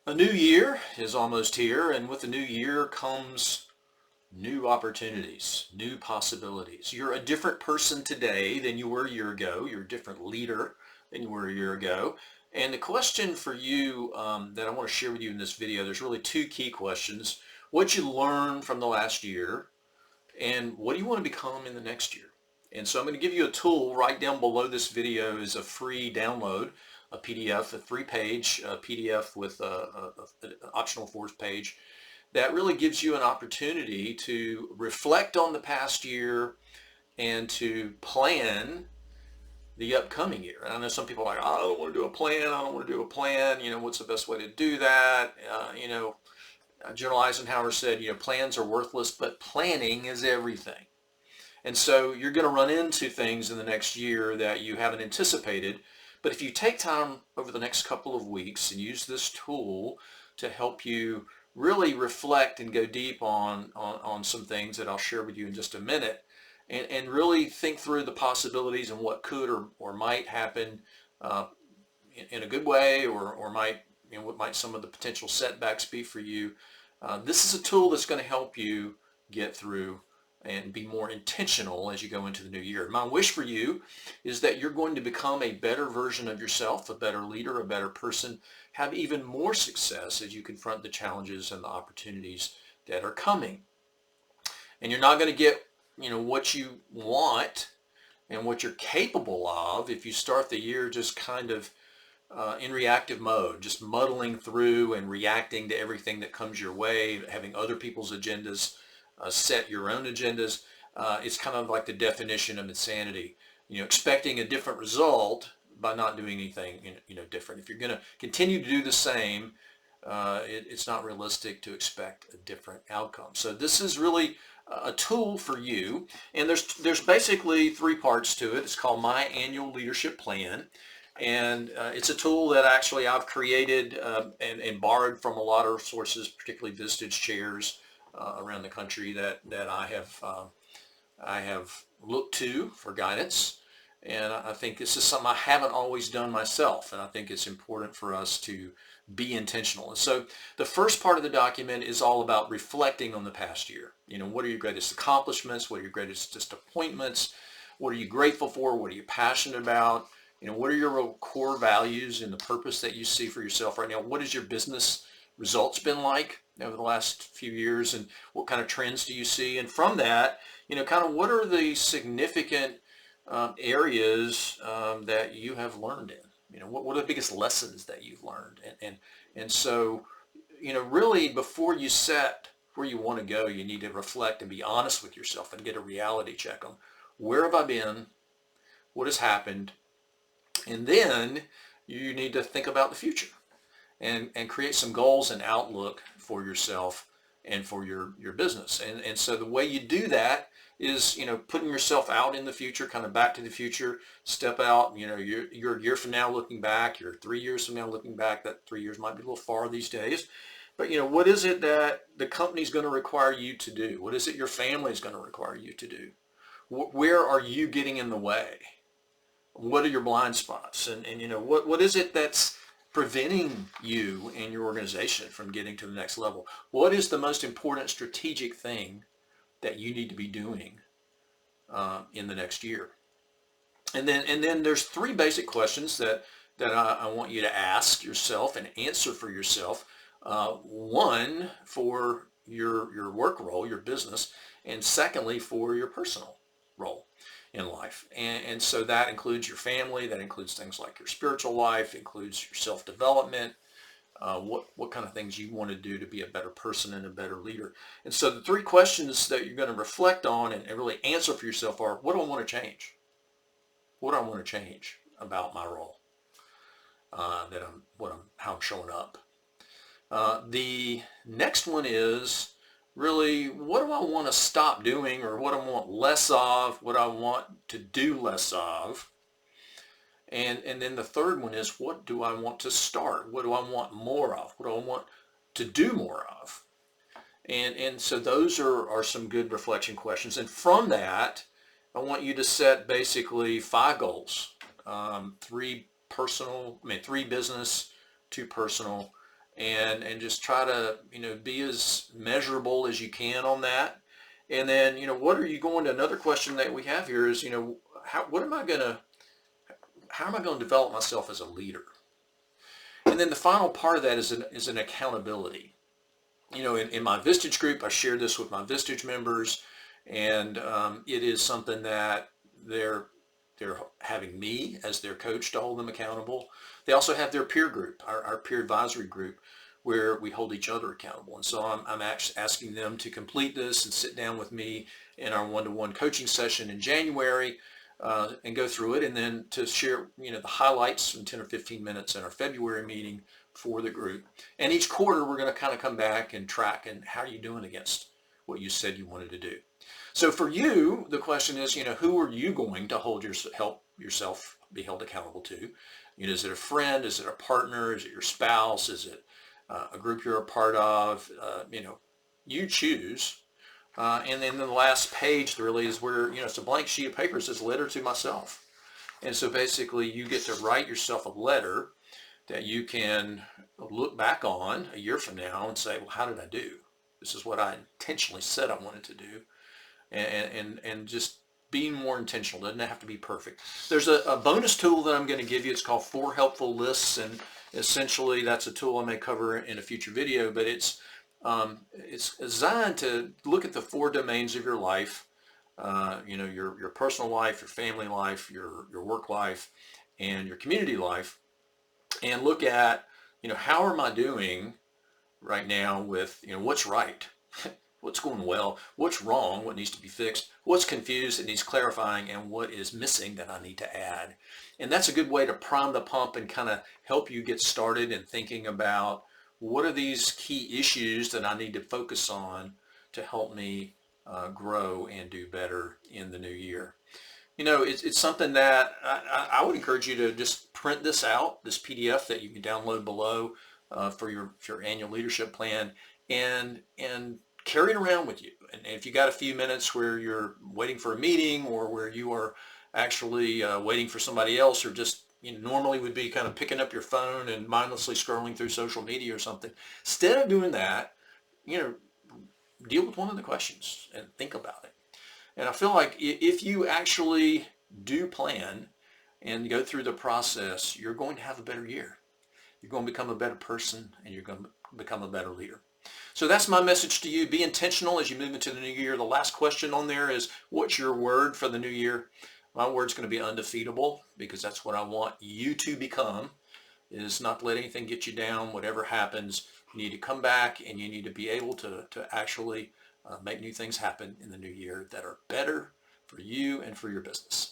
A new year is almost here, and with the new year comes new opportunities, new possibilities. You're a different person today than you were a year ago. You're a different leader than you were a year ago. And the question for you that I want to share with you in this video, there's really two key questions. What you learned from the last year, and what do you want to become in the next year? And so I'm going to give you a tool. Right down below this video is a free download, a PDF, a 3-page PDF with an optional 4th page that really gives you an opportunity to reflect on the past year and to plan the upcoming year. And I know some people are like, oh, I don't want to do a plan. I don't want to do a plan. You know, what's the best way to do that? General Eisenhower said, plans are worthless, but planning is everything. And so you're going to run into things in the next year that you haven't anticipated. But if you take time over the next couple of weeks and use this tool to help you really reflect and go deep on some things that I'll share with you in just a minute, and really think through the possibilities and what could or might happen in a good way, or might, what might some of the potential setbacks be for you. This is a tool that's going to help you get through and be more intentional as you go into the new year. My wish for you is that you're going to become a better version of yourself, a better leader, a better person, have even more success as you confront the challenges and the opportunities that are coming. And you're not going to get, what you want and what you're capable of if you start the year just kind of in reactive mode, just muddling through and reacting to everything that comes your way, having other people's agendas set your own agendas. It's kind of like the definition of insanity. Expecting a different result by not doing anything, different. If you're going to continue to do the same, it's not realistic to expect a different outcome. So this is really a tool for you, and there's basically 3 parts to it. It's called My Annual Leadership Plan. And it's a tool that actually I've created and borrowed from a lot of sources, particularly Vistage chairs around the country that I have looked to for guidance. And I think this is something I haven't always done myself, and I think it's important for us to be intentional. And so the first part of the document is all about reflecting on the past year. What are your greatest accomplishments? What are your greatest disappointments? What are you grateful for? What are you passionate about? What are your real core values and the purpose that you see for yourself right now? What has your business results been like over the last few years, and what kind of trends do you see? And from that, kind of what are the significant areas that you have learned in? What are the biggest lessons that you've learned? And so, really before you set where you want to go, you need to reflect and be honest with yourself and get a reality check on where have I been, what has happened, and then you need to think about the future and create some goals and outlook for yourself and for your business. And so the way you do that is, putting yourself out in the future, kind of back to the future, step out, you're a year from now looking back, you're 3 years from now looking back. That 3 years might be a little far these days. But, what is it that the company's going to require you to do? What is it your family is going to require you to do? Where are you getting in the way? What are your blind spots? And what is it that's preventing you and your organization from getting to the next level? What is the most important strategic thing that you need to be doing in the next year? And then there's 3 basic questions that I want you to ask yourself and answer for yourself. 1 for your work role, your business, and secondly for your personal role in life. And so that includes your family, that includes things like your spiritual life, includes your self-development, what kind of things you want to do to be a better person and a better leader. And so the 3 questions that you're going to reflect on and really answer for yourself are, what do I want to change? What do I want to change about my role? How I'm showing up. The next one is, really, what do I want to stop doing, or what I want less of, what I want to do less of? And then the third one is, what do I want to start? What do I want more of? What do I want to do more of? And so those are some good reflection questions. And from that, I want you to set basically 5 goals, 3 business, 2 personal, and just try to, be as measurable as you can on that. And then, what are you going to, another question that we have here is, how am I going to develop myself as a leader? And then the final part of that is an accountability. In my Vistage group, I share this with my Vistage members, and it is something that they're having me as their coach to hold them accountable. They also have their peer group, our peer advisory group, where we hold each other accountable. And so I'm actually asking them to complete this and sit down with me in our one-to-one coaching session in January and go through it, and then to share, the highlights in 10 or 15 minutes in our February meeting for the group. And each quarter, we're going to kind of come back and track, and how are you doing against what you said you wanted to do? So for you, the question is, who are you going to help yourself be held accountable to? Is it a friend? Is it a partner? Is it your spouse? Is it a group you're a part of? You choose. And then the last page really is where, it's a blank sheet of paper. It says letter to myself. And so basically you get to write yourself a letter that you can look back on a year from now and say, well, how did I do? This is what I intentionally said I wanted to do. And just being more intentional. Doesn't have to be perfect. There's a bonus tool that I'm going to give you. It's called 4 Helpful Lists, and essentially that's a tool I may cover in a future video, but it's designed to look at the 4 domains of your life, your personal life, your family life, your work life, and your community life, and look at, how am I doing right now with, what's right, what's going well, what's wrong, what needs to be fixed, what's confused that needs clarifying, and what is missing that I need to add. And that's a good way to prime the pump and kind of help you get started in thinking about what are these key issues that I need to focus on to help me grow and do better in the new year. It's something that I would encourage you to just print this out, this PDF that you can download below for your annual leadership plan, and carry it around with you. And if you got a few minutes where you're waiting for a meeting, or where you are actually waiting for somebody else, or just normally would be kind of picking up your phone and mindlessly scrolling through social media or something, instead of doing that, deal with one of the questions and think about it. And I feel like if you actually do plan and go through the process, you're going to have a better year. You're going to become a better person, and you're going to become a better leader. So that's my message to you. Be intentional as you move into the new year. The last question on there is, what's your word for the new year? My word's going to be undefeatable, because that's what I want you to become, is not to let anything get you down. Whatever happens, you need to come back, and you need to be able to actually make new things happen in the new year that are better for you and for your business.